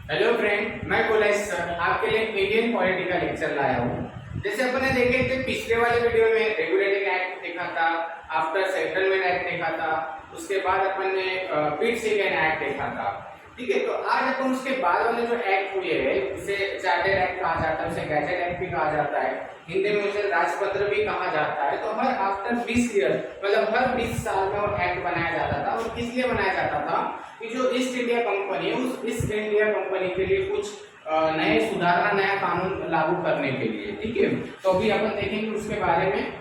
Hello friend, मैं कुलैश sir आपके लिए इंडियन पॉलिटी का लेक्चर लाया हूँ। जैसे अपन ने देखे थे पिछले वाले वीडियो में रेगुलेटिंग एक्ट देखा था, आफ्टर सेटलमेंट एक्ट देखा था, उसके बाद अपन ने पिट्स-अगेन एक्ट देखा था। ठीक है, तो आज अपन उसके बाद वाले जो एक्ट हुए हैं उसे चार्टर्ड एक्ट कहा जाता है, उसे गैजेट एक्ट भी कहा जाता है, हिंदी में उसे राजपत्र भी कहा जाता है। तो हर आफ्टर 20 ईयर मतलब हर 20 साल में वो एक्ट बनाया जाता था। और किस लिए बनाया जाता था कि जो ईस्ट इंडिया कंपनी है उस ईस्ट इंडिया कंपनी के लिए कुछ नए सुधारना, नया कानून लागू करने के लिए। ठीक है, तो अभी अपन देखेंगे उसके बारे में।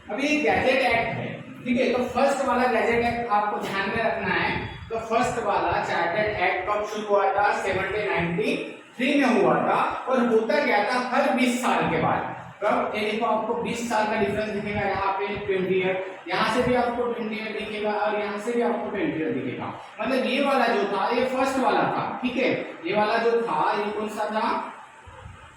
अभी गैजेट एक्ट है, ठीक है, तो फर्स्ट वाला गैजेट एक्ट आपको ध्यान में रखना है। तो फर्स्ट वाला चार्टर्ड एक्ट कब शुरू हुआ था? 1793 में हुआ था। और होता क्या था, हर 20 साल के बाद, कब ये देखो आपको 20 साल का डिफरेंस दिखेगा, यहाँ पे 20 ईयर, यहाँ से भी आपको 20 ईयर दिखेगा और यहाँ से भी आपको 20 ईयर दिखेगा। मतलब ये वाला जो था ये फर्स्ट वाला था। ठीक है, ये वाला जो था ये कौन सा था?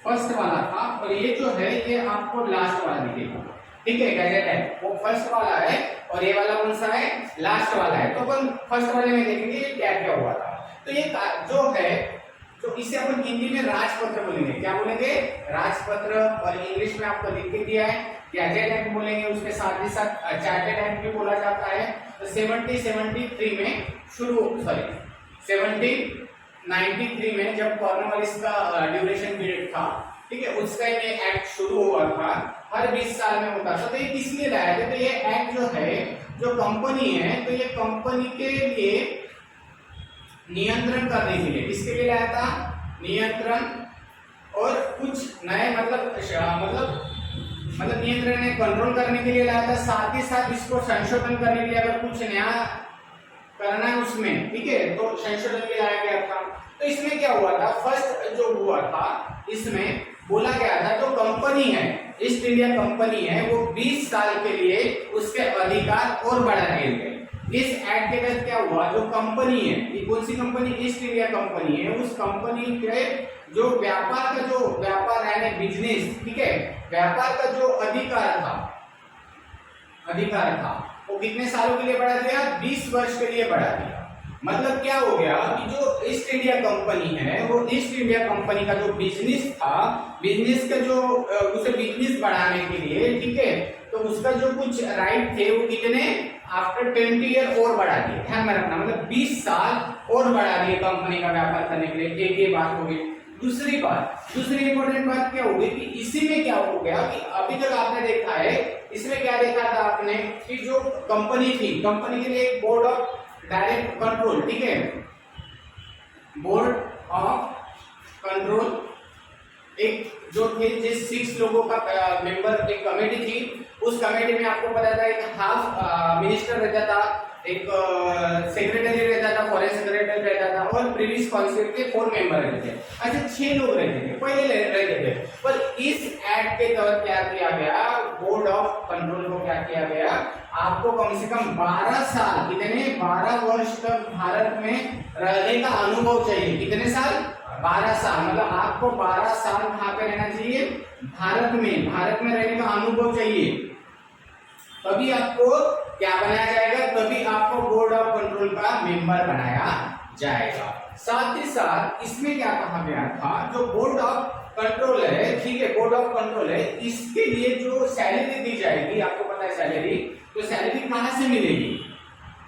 फर्स्ट वाला था। और ये जो है ये आपको लास्ट वाला दिखेगा। ठीक है, गैजेट है वो फर्स्ट वाला है और ये वाला कौन सा है? लास्ट वाला है। तो अपन फर्स्ट वाले में देखेंगे क्या क्या हुआ था। तो ये जो है, तो इसे अपन हिंदी में राजपत्र बोलेंगे। क्या बोलेंगे? राजपत्र। और इंग्लिश में आपको लिख के दिया है गैजेट एक्ट बोलेंगे। उसके साथ ही साथ चार्टर्ड एक्ट भी बोला जाता है। तो 1793 में शुरू 1793 में जब कॉर्नवालिस का ड्यूरेशन पीरियड था, ठीक है, उस टाइम ये एक्ट शुरू हुआ था। हर 20 साल में होता था। तो ये किस लिए लाया था? तो ये एक्ट जो है, जो कंपनी है, तो ये कंपनी के लिए नियंत्रण करने के लिए, किसके लिए लाया था? नियंत्रण और कुछ नए मतलब नियंत्रण ने कंट्रोल करने के लिए लाया था। साथ ही साथ इसको संशोधन करने के लिए अगर कुछ नया करना है उसमें, ठीक है, तो संशोधन के लाया गया था। तो इसमें क्या हुआ था? फर्स्ट जो हुआ था इसमें बोला गया था जो कंपनी है, ईस्ट इंडिया कंपनी है, वो 20 साल के लिए उसके अधिकार और बढ़ा दिए गए। इस एक्ट के तहत क्या हुआ? जो कंपनी है, ये कौन सी कंपनी? ईस्ट इंडिया कंपनी है। उस कंपनी के जो व्यापार है बिजनेस, ठीक है, व्यापार का जो अधिकार था वो कितने सालों के लिए बढ़ा दिया? 20 वर्ष के लिए बढ़ा दिया। मतलब क्या हो गया कि जो ईस्ट इंडिया कंपनी है, वो ईस्ट इंडिया कंपनी का जो बिजनेस था, बिजनेस का जो उसे बिजनेस बढ़ाने के लिए, ठीक है, तो उसका जो कुछ राइट थे वो कितने आफ्टर 20 ईयर और बढ़ा दिए। ध्यान में रखना, मतलब 20 साल और बढ़ा दिए कंपनी का व्यापार करने के लिए। एक ये बात हो गई। दूसरी इंपॉर्टेंट बात क्या होगी कि इसी में क्या हो गया कि अभी तक आपने देखा है, इसमें क्या देखा था आपने कि जो कंपनी थी, कंपनी के लिए एक बोर्ड ऑफ डायरेक्ट कंट्रोल, ठीक है, बोर्ड ऑफ कंट्रोल एक जो थे जिस 6 लोगों का मेंबर एक कमेटी थी। उस कमेटी में आपको पता था एक हाफ मिनिस्टर रहता था, एक सेक्रेटरी रहता था, फॉरेन सेक्रेटरी रहता था और प्रीवियस काउंसिल के 4 मेंबर रहते थे। अच्छा, 6 लोग रहते थे, पहले रहते थे। पर इस एक्ट के तहत क्या किया गया? बोर्ड ऑफ कंट्रोल को क्या किया गया? आपको कम से कम 12 साल, कितने 12 वर्ष तक भारत में रहने का अनुभव चाहिए। कितने साल? 12 साल। मतलब आपको 12 साल कहाँ पे रहना चाहिए? भारत में रहने का अनुभव चाहिए। तभी आपको क्या बनाया जाएगा? तभी आपको बोर्ड ऑफ कंट्रोल का मेंबर बनाया जाएगा। साथ ही साथ इसमें क्या कहा गया था? जो बोर्ड ऑफ कंट्रोल है, ठीक है, बोर्ड ऑफ कंट्रोल है, इसके लिए जो सैलरी दी जाएगी, आपको पता है सैलरी, तो सैलरी कहां से मिलेगी?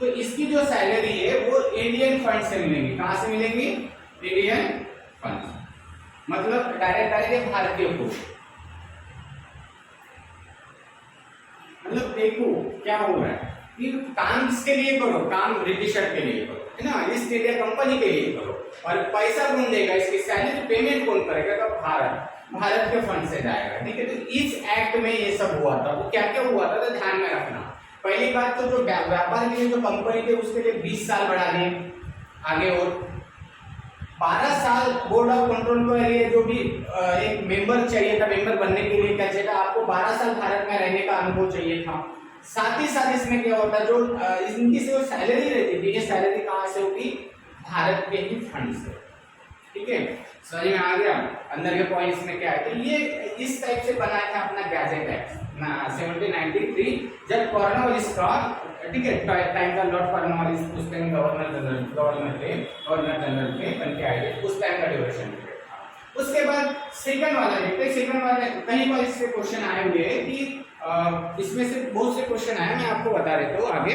तो इसकी जो सैलरी है वो इंडियन फंड से मिलेगी। कहां से मिलेगी? Indian fund. मतलब डायरेक्ट भारतीय को। मतलब देखो क्या हो रहा है कि काम किसके लिए करो? काम ब्रिटिशर के लिए करो, है ना, ईस्ट इंडिया कंपनी के लिए करो। और पैसा कौन देगा? इसकी सैलरी पेमेंट कौन करेगा? तो भारत के फंड से जाएगा। ठीक है, तो इस एक्ट में ये सब हुआ था। वो क्या क्या हुआ था तो ध्यान में रखना। पहली बात तो जो व्यापार के लिए जो कंपनी थे उसके लिए 20 साल बढ़ा दिए आगे, और 12 साल बोर्ड ऑफ कंट्रोल के लिए जो भी एक मेंबर चाहिए था, मेंबर बनने के लिए क्या चाहिए था? आपको 12 साल भारत में रहने का अनुभव चाहिए था। साथ ही साथ इसमें क्या होता है, जो इनकी जो सैलरी रहती थी, ये सैलरी कहाँ से होगी? भारत के ही फंड से। ठीक है, समझ में आ गया अंदर के पॉइंट्स में क्या है। तो ये इस टाइप से बनाया था अपना गैजेट एक्ट 1793, जब कॉर्नवालिस का, ठीक है, टाइम का लॉर्ड कॉर्नवालिस उस टाइम गवर्नर जनरल थे बन के आए थे, उस टाइम का ड्यूरेशन पीरियड था। उसके बाद सेकंड वाला देखते हैं। सेकंड वाला कई बार इससे क्वेश्चन आए हुए हैं कि इसमें से बहुत से क्वेश्चन आए, मैं आपको बता देता हूँ आगे।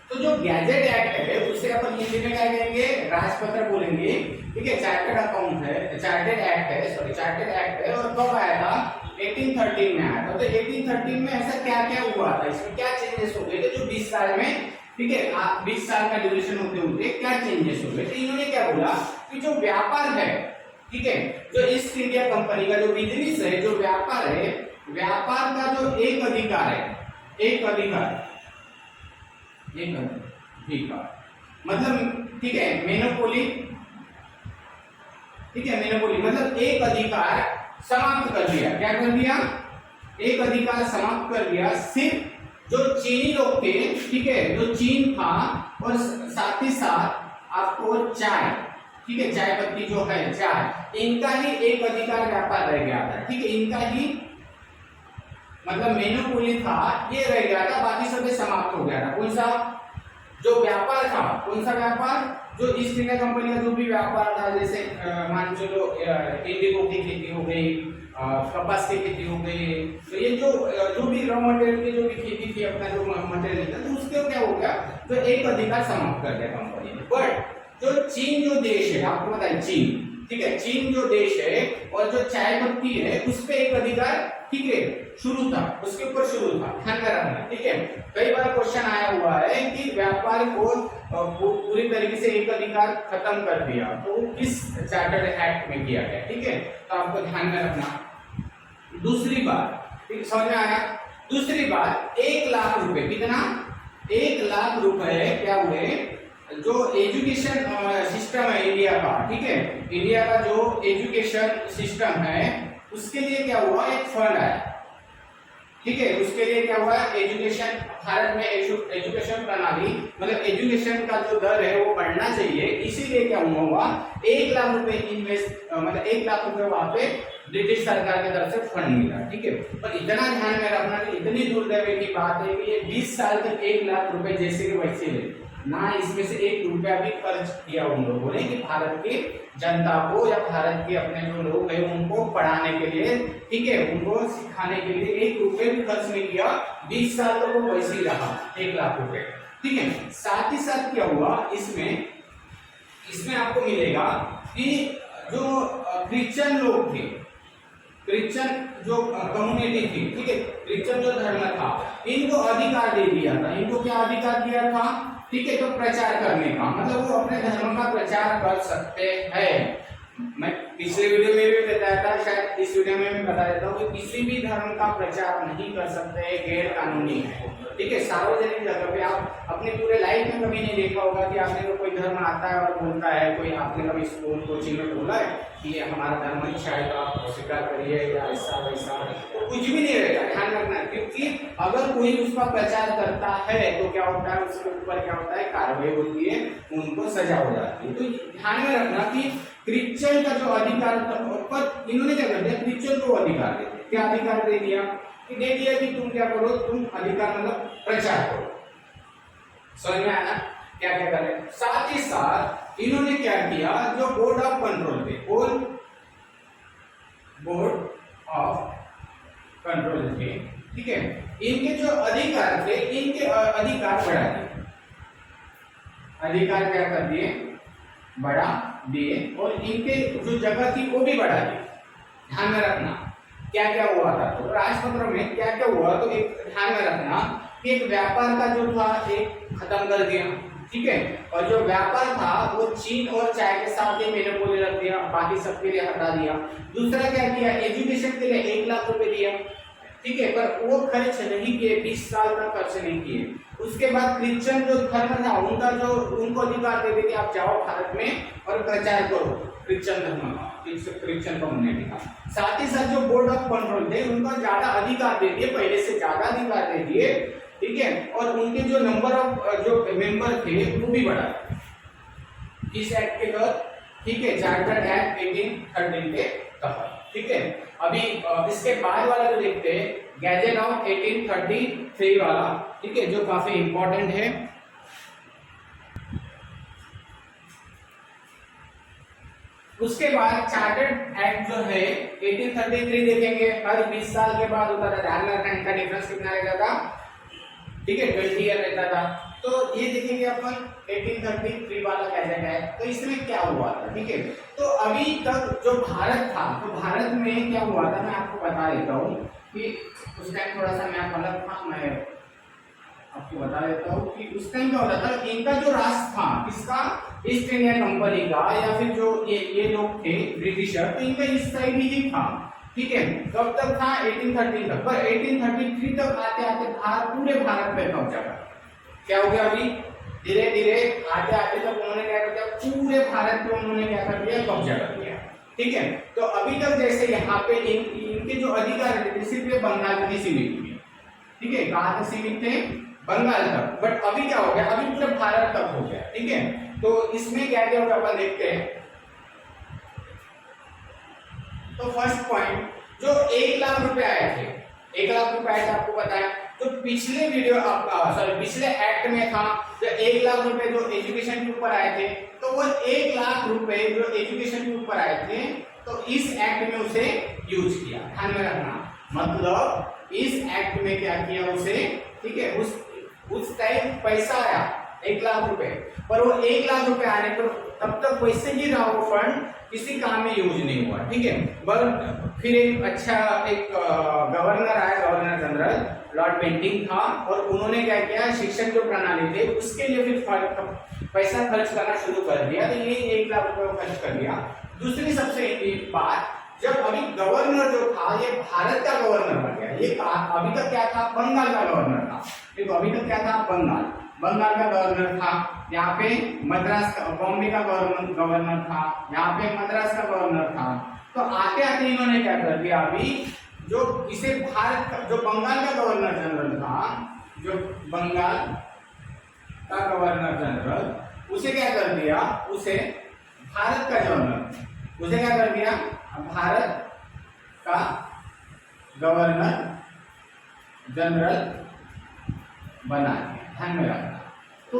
तो जो गैजेट एक्ट है उसे अपन हिंदी में क्या कहेंगे, राजपत्र बोलेंगे, ठीक है। चार्टर्ड अकाउंट है, चार्टर्ड एक्ट है, सॉरी चार्टर्ड एक्ट है, और कब आया था, 1813 में आया था। तो 1813 में ऐसा क्या क्या हुआ था, इसमें क्या चेंजेस हो गए थे जो 20 साल में, ठीक है, 20 साल का ड्यूरेशन होते होते क्या चेंजेस हो गए। तो इन्होंने क्या बोला कि जो व्यापार है, ठीक है, जो ईस्ट इंडिया कंपनी का जो बिजनेस है, जो व्यापार है, व्यापार का जो एक अधिकार है, एक अधिकार मतलब, ठीक है, मोनोपोली, ठीक है, मोनोपोली मतलब एक अधिकार समाप्त कर दिया। क्या कर दिया, एक अधिकार समाप्त कर दिया। सिर्फ जो चीनी लोग थे, ठीक है, जो चीन था, और साथ ही साथ आपको चाय, ठीक है, चाय पत्ती जो है चाय, इनका ही एक अधिकार व्यापार रह गया था, ठीक है, इनका ही मतलब मोनोपोली था, ये रह गया था, बाकी सब समाप्त हो गया था। कौन सा, जो व्यापार था, कौन सा व्यापार, जो ईस्ट इंडिया कंपनी का जो भी व्यापार था, जैसे मान चलो इंडिगो की खेती हो गई, कपास की खेती हो गई, तो ये जो भी रॉ मटेरियल की जो भी खेती थी, अपना जो मटेरियल था, तो उसके क्या हो गया, तो एक अधिकार समाप्त कर दिया कंपनी ने। बट जो चीन जो देश है, आपको पता है चीन, ठीक है, चीन जो देश है और जो चाय पत्ती है, उस पे एक अधिकार, ठीक है, शुरू था, उसके ऊपर शुरू था, ध्यान में रखना, ठीक है। कई बार क्वेश्चन आया हुआ है कि व्यापार को पूरी तरीके से एक अधिकार खत्म कर दिया, तो किस चार्टर्ड एक्ट में किया गया, ठीक है, तो आपको ध्यान में रखना। दूसरी बात, ठीक, समझ में आया। दूसरी बात, 1 लाख रुपए, कितना, 1 लाख रुपए क्या हुए, जो एजुकेशन सिस्टम है इंडिया का, ठीक है, इंडिया का जो एजुकेशन सिस्टम है, उसके लिए क्या हुआ, एक फंड आया, ठीक है, उसके लिए क्या हुआ, एजुकेशन, भारत में एजुकेशन प्रणाली, मतलब एजुकेशन का जो दर है वो बढ़ना चाहिए, इसीलिए क्या हुआ, 1 लाख रुपए इन्वेस्ट, मतलब 1 लाख रुपए वहां पे ब्रिटिश सरकार की तरफ से फंड मिला, ठीक है। पर इतना ध्यान में रखना कि इतनी दुर्दैव की बात है कि ये 20 साल तक 1 लाख रुपए जैसे के वैसे ले, ना इसमें से 1 रुपया भी खर्च किया उन लोगों ने कि भारत की जनता को या भारत के अपने जो लोग हैं उनको पढ़ाने के लिए, ठीक है, उनको सिखाने के लिए 1 रुपये भी खर्च नहीं किया। 20 साल तक वो वैसे ही रहा, 1 लाख रुपए, ठीक है। साथ ही साथ क्या हुआ, इसमें आपको मिलेगा कि जो क्रिश्चियन लोग थे, क्रिश्चियन जो कम्युनिटी थी, ठीक है, क्रिश्चियन जो धर्म था, इनको अधिकार दे दिया था। इनको क्या अधिकार दिया था, ठीक है, तो प्रचार करने का, मतलब वो अपने धर्म का प्रचार कर सकते हैं। मैं पिछले वीडियो में भी बताया था, शायद इस वीडियो में भी बता देता हूँ कि किसी भी धर्म का प्रचार नहीं कर सकते, गैर कानूनी है, ठीक है। सार्वजनिक जगह पे आप अपने पूरे लाइफ में कभी नहीं देखा होगा कि आपने कोई धर्म आता है और बोलता है, कोई आपने कभी स्कूल कोचिंग में बोला है कि ये हमारा धर्म अच्छा है तो आप स्वीकार करिए या ऐसा वैसा, तो कुछ भी नहीं रहेगा, ध्यान रखना। क्योंकि अगर कोई उसका प्रचार करता है तो क्या होता है, उसके ऊपर क्या होता है, कार्रवाई होती है, उनको सजा हो जाती है। तो ध्यान में रखना कि क्रिश्चियन का जो अधिकार था, पर इन्होंने क्या कर दिया, क्रिश्चियन को अधिकार दे दिया। क्या अधिकार दे दिया, कि दे दिया कि तुम क्या करो, तुम अधिकार मतलब प्रचार करो। समझ में आया क्या क्या करें। साथ ही साथ इन्होंने क्या किया, जो बोर्ड ऑफ कंट्रोल थे, बोर्ड ऑफ कंट्रोल थे, ठीक है, इनके जो अधिकार थे, इनके अधिकार बढ़ा दिए, अधिकार क्या कर दिए, बढ़ा दिए, और इनके जो जगह थी वो भी बढ़ा दी। ध्यान में रखना क्या क्या हुआ था, तो राजपत्र में क्या क्या हुआ, तो एक ध्यान में रखना कि एक व्यापार का जो था एक खत्म कर दिया, ठीक है, और जो व्यापार था वो चीन और चाय के साथ ही मोनोपोली रख दिया, बाकी सबके लिए हटा दिया। दूसरा क्या किया, एजुकेशन के लिए 1 लाख रुपए दिया, ठीक है, पर वो खर्च नहीं किए, 20 साल तक खर्च नहीं किए। उसके बाद क्रिश्चियन जो धर्म था उनका जो उनको अधिकार दे दिया कि आप जाओ भारत में और प्रचार करो क्रिश्चियन धर्म का, क्रिश्चियन कम्युनिटी का। साथ ही साथ जो बोर्ड ऑफ कंट्रोल थे उनको ज्यादा अधिकार दे दिए, पहले से ज्यादा अधिकार दे दिए, ठीक है, और उनके जो नंबर ऑफ जो मेंबर थे वो भी बढ़ा इस एक्ट के तहत, ठीक है, चार्टर्ड एक्ट 1813 के तहत, ठीक है। अभी इसके बाद वाला जो देखते हैं गैजेट ऑफ 1833 वाला, ठीक है, जो काफी इंपॉर्टेंट है। उसके बाद चार्टर्ड एक्ट जो है 1833 देखेंगे, हर 20 साल के बाद होता था, ध्यान में रखना, इनका डिफरेंस कितना रहता था, ठीक है, 20 ईयर रहता था। तो ये देखेंगे अपन 1833 वाला गैजेट है, तो इसमें क्या हुआ था, ठीक है। तो अभी तक जो भारत था, तो भारत में क्या हुआ था मैं आपको बता देता हूँ कि उस टाइम थोड़ा सा मैं अलग था, मैं आपको बता देता हूँ कि उस टाइम क्या होता था, इनका जो राष्ट्र था किसका, ईस्ट इंडिया कंपनी का, या फिर जो ये लोग थे ब्रिटिशर, तो इनका इस साइड ही था, ठीक है। कब तक था, 1813 तक, पर 1833 तक आते आते पूरे भारत पे कब्जा कर, क्या हो गया, अभी धीरे धीरे आते आते तक उन्होंने क्या कर दिया, पूरे भारत पे उन्होंने क्या कर दिया, कब्जा कर दिया, ठीक है। तो अभी तक जैसे यहाँ पे इनके जो अधिकार थे सिर्फ ये बंगाल तक ही सीमित हुए, ठीक है, कहाँ तक सीमित थे, बंगाल तक, बट अभी क्या हो गया, अभी पूरे भारत तक हो गया, ठीक है। तो इसमें क्या क्या होगा अपन देखते हैं। तो फर्स्ट पॉइंट, जो 1 लाख रुपए आए थे, 1 लाख रुपए आए थे, आपको पता है, तो पिछले वीडियो पिछले एक्ट में था, जो 1 लाख रुपए जो एजुकेशन के ऊपर आए थे, तो वो 1 लाख रुपए जो एजुकेशन के ऊपर आए थे, तो इस एक्ट में उसे यूज किया, ध्यान में रखना, मतलब इस एक्ट में क्या किया उसे, ठीक है, उस टाइम पैसा आया 1 लाख रुपए, पर वो 1 लाख रुपए आने पर तब तक वैसे ही रहा, वो फंड किसी काम में यूज नहीं हुआ, ठीक है। बट फिर एक गवर्नर आया, गवर्नर जनरल लॉर्ड बेंटिंग था, और उन्होंने क्या किया, शिक्षण जो प्रणाली थी उसके लिए फिर पैसा खर्च करना शुरू कर दिया, तो ये 1 लाख रुपए खर्च कर दिया। दूसरी सबसे बात, जब अभी गवर्नर जो था ये भारत का गवर्नर बन गया, ये अभी तक क्या था, बंगाल का गवर्नर था, देखो अभी तक क्या था, बंगाल का गवर्नर था, यहाँ पे मद्रास का, बॉम्बे का गवर्नर था, यहाँ पे मद्रास का गवर्नर था। तो आते आते इन्होंने क्या कर दिया, अभी जो इसे भारत का, जो बंगाल का गवर्नर जनरल था, जो बंगाल का गवर्नर जनरल, उसे क्या कर दिया, उसे भारत का गवर्नर, उसे क्या कर दिया, भारत का गवर्नर जनरल बना दिया, ध्यान में रखना। तो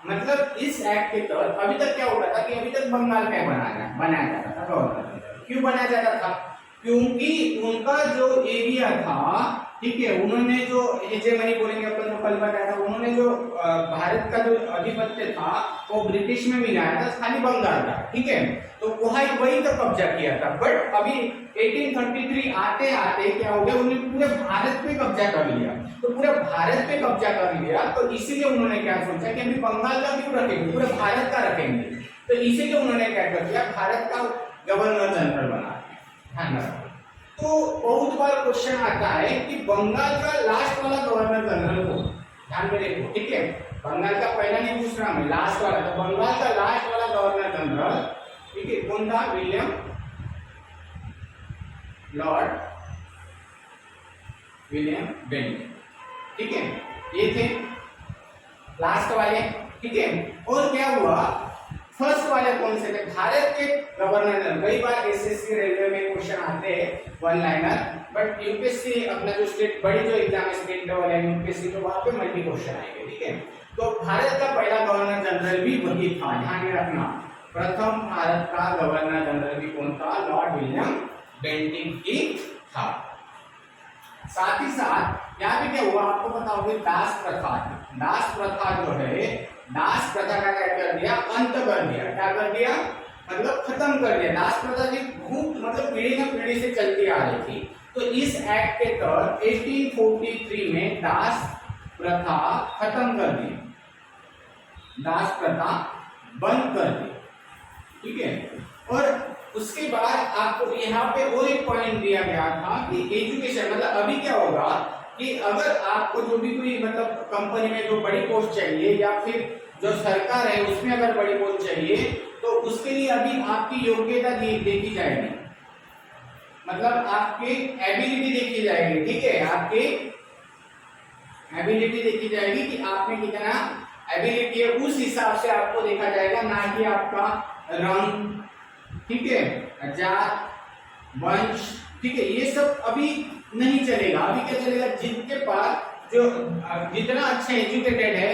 मतलब इस एक्ट के तहत अभी तक क्या होता था कि अभी तक बंगाल का बनाया जाता था गवर्नर, क्यों बनाया जाता था, क्योंकि उनका जो एरिया था, ठीक है, उन्होंने जो हेजेमनी बोलेंगे अपन, जो कल बताया था, उन्होंने जो भारत का जो आधिपत्य था वो ब्रिटिश में भी आया था, खाली बंगाल था, ठीक है, तो वही तो कब्जा किया था। बट अभी 1833 आते आते क्या हो गया, उन्होंने पूरे भारत पे कब्जा कर लिया, तो पूरे भारत पे कब्जा कर लिया, तो इसीलिए उन्होंने क्या सोचा कि अभी बंगाल का क्यों रखेंगे, पूरे भारत का रखेंगे, तो इसीलिए उन्होंने क्या कर दिया, भारत का गवर्नर जनरल बना दिया, ध्यान रखना। तो बहुत बार क्वेश्चन आता है कि बंगाल का लास्ट वाला गवर्नर जनरल को, ध्यान में देखो, ठीक है, बंगाल का पहला नहीं पूछ रहा मैं, लास्ट वाला, तो बंगाल का लास्ट वाला गवर्नर जनरल, ठीक है, कौन था, लॉर्ड विलियम बेंटिंग, ठीक है, ये थे लास्ट वाले, ठीक है। और क्या हुआ, फर्स्ट वाले कौन से थे, भारत के गवर्नर जनरल। कई बार एसएससी रेलवे में क्वेश्चन आते हैं वन लाइनर, बट यूपीएससी अपना जो स्टेट बड़ी जो एग्जाम है स्टेट लेवल है यूपीएससी, तो वहां पे मल्टी क्वेश्चन आएंगे, ठीक है। तो भारत का पहला गवर्नर जनरल भी वही था, ध्यान में रखना, प्रथम भारत का गवर्नर जनरल भी कौन था, लॉर्ड विलियम बेंटिंग ही था। साथ ही साथ यहाँ पे क्या हुआ, आपको पता होगा, दास प्रथा जो है, दास प्रथा का क्या कर दिया, अंत कर दिया, क्या कर दिया, मतलब खत्म कर दिया। दास प्रथा की बहुत मतलब पीढ़ी न पीढ़ी से चलती आ रही थी, तो इस एक्ट के तहत 1843 में दास प्रथा खत्म कर दी, दास प्रथा बंद कर दी, ठीक है। और उसके बाद आपको यहाँ पे और एक पॉइंट दिया गया था कि एजुकेशन, मतलब अभी क्या होगा कि अगर आपको जो भी कोई मतलब कंपनी में जो बड़ी पोस्ट चाहिए, या फिर जो सरकार है उसमें अगर बड़ी पोस्ट चाहिए, तो उसके लिए अभी आपकी योग्यता देखी जाएगी, मतलब आपकी एबिलिटी देखी जाएगी, ठीक है, आपकी एबिलिटी देखी जाएगी कि आप में कितना एबिलिटी है, उस हिसाब से आपको देखा जाएगा, ना कि आपका रंग, ठीक है, जात, वंश, ठीक है, ये सब अभी नहीं चलेगा। अभी क्या चलेगा, जिनके पास जो जितना अच्छा एजुकेटेड है,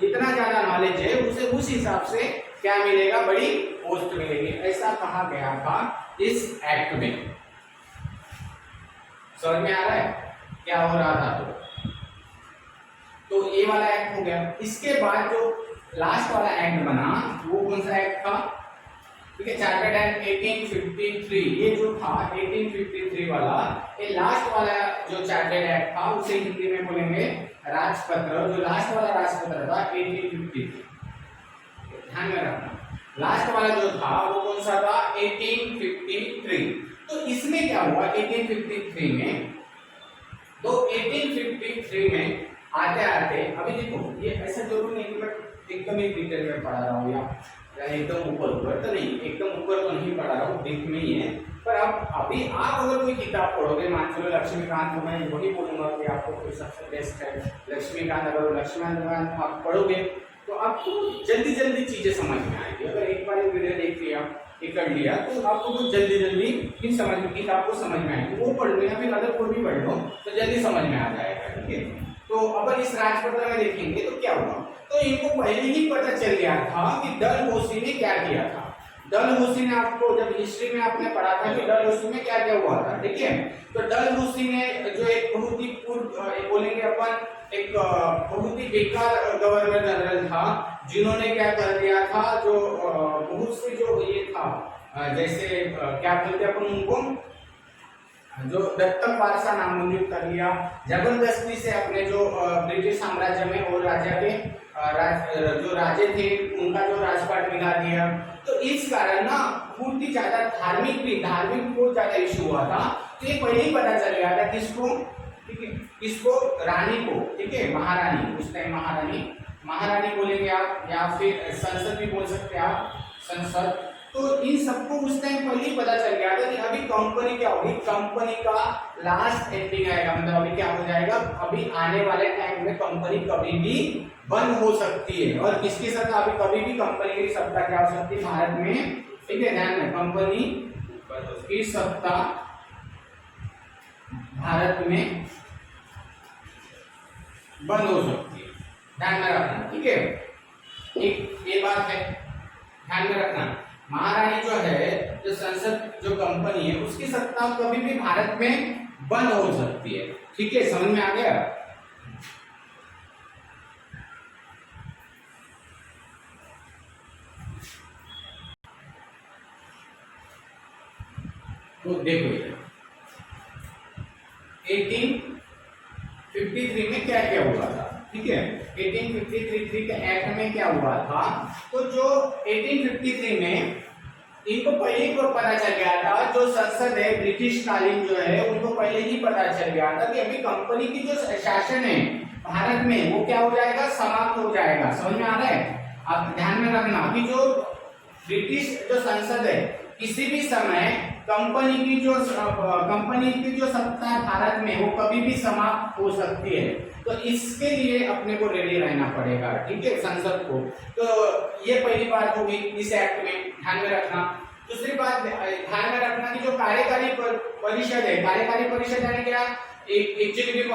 जितना ज्यादा नॉलेज है, उसे उस हिसाब से क्या मिलेगा, बड़ी पोस्ट मिलेगी। ऐसा कहा गया था इस एक्ट में। समझ में आ रहा है क्या हो रहा था? तो ये वाला एक्ट हो गया। इसके बाद जो लास्ट वाला एक्ट बना वो कौन सा एक्ट था? ठीक है, चार्टर्ड एक्ट 1853। ये जो था 1853 वाला, ये लास्ट वाला जो चार्टर्ड एक्ट था उसे हिंदी में बोलेंगे राजपत्र। जो लास्ट वाला राजपत्र था 1853, ध्यान में रखना, लास्ट वाला जो था वो कौन सा था? 1853। तो इसमें क्या हुआ 1853 में? तो 1853 में आते आते, अभी देखो ये ऐसा जरूर नहीं कि मैं एकदम ही डिटेल में पढ़ा रहा हूँ या एकदम ऊपर तो नहीं, एकदम ऊपर तो नहीं पढ़ा रहा हूँ, बीच में ही है। पर अब अभी आप अगर कोई किताब पढ़ोगे, मान चलो लक्ष्मीकांत को, मैं वही बोलूंगा कि आपको कोई सबसे बेस्ट है लक्ष्मीकांत। अगर लक्ष्मीकांत आप पढ़ोगे तो आपको जल्दी जल्दी चीजें समझ में आएगी। अगर एक बार वीडियो देख लिया, कर लिया, तो आपको कुछ जल्दी जल्दी फिर समझ में, किताब को समझ में आएगी। वो पढ़ लो या फिर अदर कोई भी पढ़ लो तो जल्दी समझ में आ जाएगा, ठीक है। तो अब इस राजपत्र में देखेंगे तो क्या हुआ, तो इनको पहले ही पता चल गया था कि डलहौसी ने क्या किया था। डलहौसी ने, आपको जब हिस्ट्री में आपने पढ़ा था कि डलहौसी में क्या क्या हुआ था, ठीक है। तो डलहौसी ने जो एक बहुत ही बोलेंगे अपन, एक बहुत ही बेकार गवर्नर जनरल था, जिन्होंने क्या कर दिया था, जो बहुत से जो ये था, जैसे क्या बोलते अपन उनको, जो दत्तक वारसा नामंजूर कर लिया, जबरदस्ती से अपने जो ब्रिटिश साम्राज्य में और राजा के जो राजे थे उनका जो राजपाट मिला दिया। तो इस कारण ना बहुत ही ज्यादा धार्मिक बहुत ज्यादा इशू हुआ था। तो ये पहले ही पता चल गया था किसको, ठीक है, किसको, रानी को, ठीक है, महारानी, उस टाइम महारानी बोलेंगे आप, या फिर संसद भी बोल सकते हैं आप, संसद। तो इन सबको उस टाइम पहले ही पता चल गया था कि अभी कंपनी क्या होगी, कंपनी का लास्ट एंडिंग आएगा, मतलब अभी क्या हो जाएगा, अभी आने वाले टाइम में कंपनी कभी भी बंद हो सकती है। और किसकी सत्ता, अभी कभी भी कंपनी की सत्ता क्या हो सकती है भारत में, ठीक है, ध्यान में, कंपनी की सत्ता भारत में बंद हो सकती है, ध्यान में रखना, ठीक है। एक ये बात है, ध्यान में रखना। महारानी जो है, जो संसद, जो कंपनी है, उसकी सत्ता कभी भी भारत में बंद हो सकती है, ठीक है, समझ में आ गया। तो देखो 1853 में क्या क्या हुआ था, ठीक है। 1853 के एक्ट में क्या हुआ था, तो जो 1853 में इनको पहले ही पता चल गया था, जो संसद है ब्रिटिश कालीन जो है, उनको पहले ही पता चल गया था कि अभी कंपनी की जो शासन है भारत में वो क्या हो जाएगा, समाप्त हो जाएगा। समझ में आ रहा है? आप ध्यान में रखना कि जो ब्रिटिश जो संसद है, किसी भी समय कंपनी की जो सत्ता भारत में वो कभी भी समाप्त हो सकती है। तो इसके लिए अपने को रेडी रहना पड़ेगा, ठीक है, संसद को। तो ये पहली बात होगी इस एक्ट में, ध्यान में रखना। दूसरी बात ध्यान में रखना कि जो कार्यकारी परिषद है, कार्यकारी परिषद यानी क्या, एग्जीक्यूटिव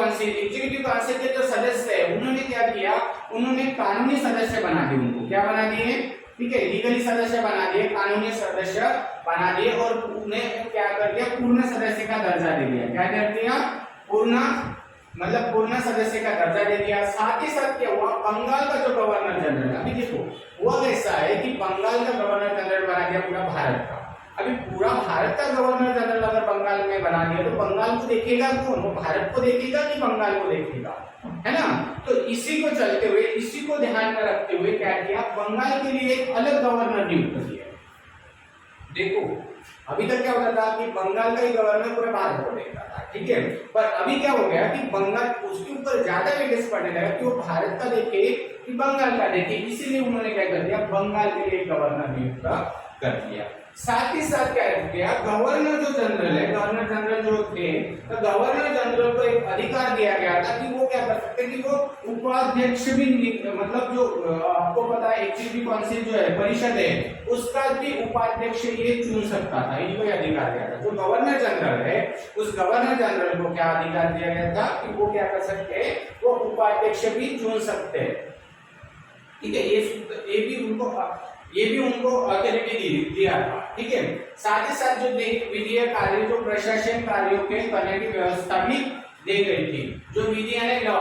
काउंसिल के जो सदस्य है, उन्होंने क्या किया, उन्होंने कानूनी सदस्य बना दिए, उनको क्या बना दिए, ठीक है, लीगली सदस्य बना दिए, कानूनी सदस्य बना दिए, और उन्हें क्या कर दिया, पूर्ण सदस्य का दर्जा दे दिया। क्या कर दिया, पूर्ण सदस्य का दर्जा दे दिया। साथ ही साथ क्या हुआ, बंगाल का जो गवर्नर जनरल, अभी देखो वो ऐसा है कि बंगाल का गवर्नर जनरल बना दिया पूरा भारत का। अभी पूरा भारत का गवर्नर जनरल अगर बंगाल में बना दिया, तो बंगाल को देखेगा कौन, वो भारत को देखेगा कि बंगाल को देखेगा, है ना। तो इसी को चलते हुए, इसी को ध्यान में रखते हुए क्या किया, बंगाल के लिए एक अलग गवर्नर नियुक्त किया। देखो अभी तक क्या होता था कि बंगाल का ही गवर्नर पूरे भारत को देखता था, ठीक है, पर अभी क्या हो गया कि बंगाल, उसके ऊपर ज्यादा वेटेज पड़ने लगा कि वो भारत का देखे कि बंगाल का देखे। इसीलिए उन्होंने क्या कर दिया, बंगाल के लिए गवर्नर नियुक्त कर दिया। साथ ही साथ क्या किया, गवर्नर जो जनरल है, गवर्नर जनरल जो थे, तो गवर्नर जनरल को एक अधिकार दिया गया था कि वो क्या कर सकते कि वो उपाध्यक्ष भी, मतलब जो आपको पता है एचईबी काउंसिल जो है, परिषद है, उसका भी उपाध्यक्ष ये चुन सकता था, इनको अधिकार दिया था। जो गवर्नर जनरल है, उस गवर्नर जनरल को क्या अधिकार दिया गया था कि वो क्या कर सकते हैं, वो उपाध्यक्ष भी चुन सकते हैं। ठीक है, ये भी उनको अथॉरिटी दिया था। ठीक है, साथ ही साथ जो विधीय कार्य, जो प्रशासन कार्यों के करने की व्यवस्था भी दी गई थी। जो विधि यानी लॉ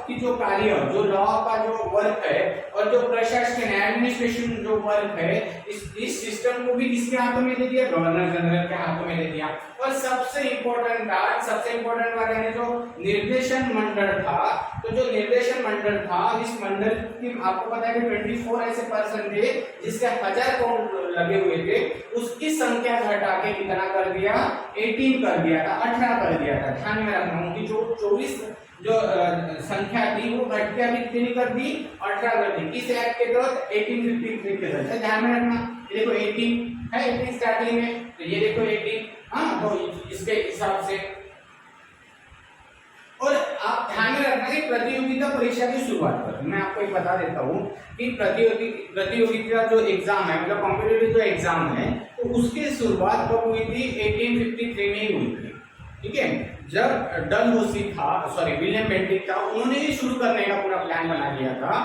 की जो कार्य, जो लॉ का जो वर्क है, और जो प्रशासन एडमिनिस्ट्रेशन जो वर्क है, इस सिस्टम को भी किसके हाथों में दे दिया, गवर्नर जनरल के हाथों में दे दिया। और सबसे इम्पोर्टेंट बात यानी जो निर्देशन मंडल था, तो जो निर्देशन मंडल था, इस मंडल की आपको पता है कि 24 ऐसे पर्सन थे जिसके 1000 काउंट लगे हुए थे, उसकी संख्या घटा के कितना कर दिया, 18 कर दिया था, 18 कर दिया था। ध्यान में रखना, उनकी जो 24 जो संख्या थी वो घट के अभी कितनी कर दी, 18 कर दी। किस एक्ट के तहत, 1853 के तहत। ध्यान में रखना, ये देखो 18 है, 18 स्टार्टिंग में, तो ये देखो 18, हाँ, तो इसके हिसाब से। और आप ध्यान में रखना कि प्रतियोगिता परीक्षा की शुरुआत पर मैं आपको एक बता देता हूँ कि प्रतियोगिता जो एग्जाम है, मतलब कॉम्पिटिटिव जो एग्जाम है, तो उसकी शुरुआत कब हुई थी, 1853 में ही हुई थी। ठीक है, जब डलहौसी था, सॉरी विलियम बेंटिक था, उन्होंने ही शुरू करने का पूरा प्लान बना दिया था।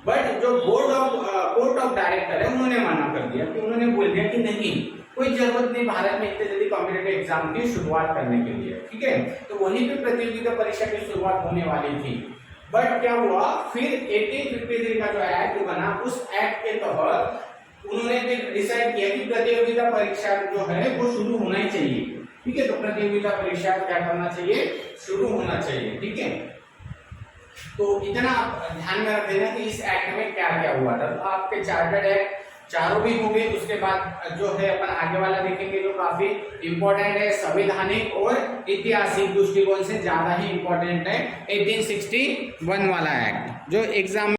बट जो कोर्ट ऑफ डायरेक्टर है, उन्होंने मना कर दिया, कि उन्होंने बोल दिया कि नहीं, कोई जरूरत नहीं भारत में इतने जल्दी कॉम्पिटिटिव एग्जाम की शुरुआत करने के लिए। ठीक है, तो वहीं पे प्रतियोगिता परीक्षा की शुरुआत होने वाली थी। बट क्या हुआ, फिर 1853 का जो एक्ट बना, उस एक्ट के तहत उन्होंने फिर डिसाइड किया कि प्रतियोगिता परीक्षा जो है वो शुरू होना ही चाहिए। ठीक है, तो प्रतियोगिता परीक्षा क्या करना चाहिए, शुरू होना चाहिए। ठीक है, तो इतना आप ध्यान में रख देना कि इस एक्ट में क्या क्या हुआ था। तो आपके चार्टर्ड एक्ट चारों भी हो गए। उसके बाद जो है अपन आगे वाला देखेंगे जो काफी इंपॉर्टेंट है, संवैधानिक और ऐतिहासिक दृष्टिकोण से ज्यादा ही इंपॉर्टेंट है, 1861 वाला एक्ट जो एग्जाम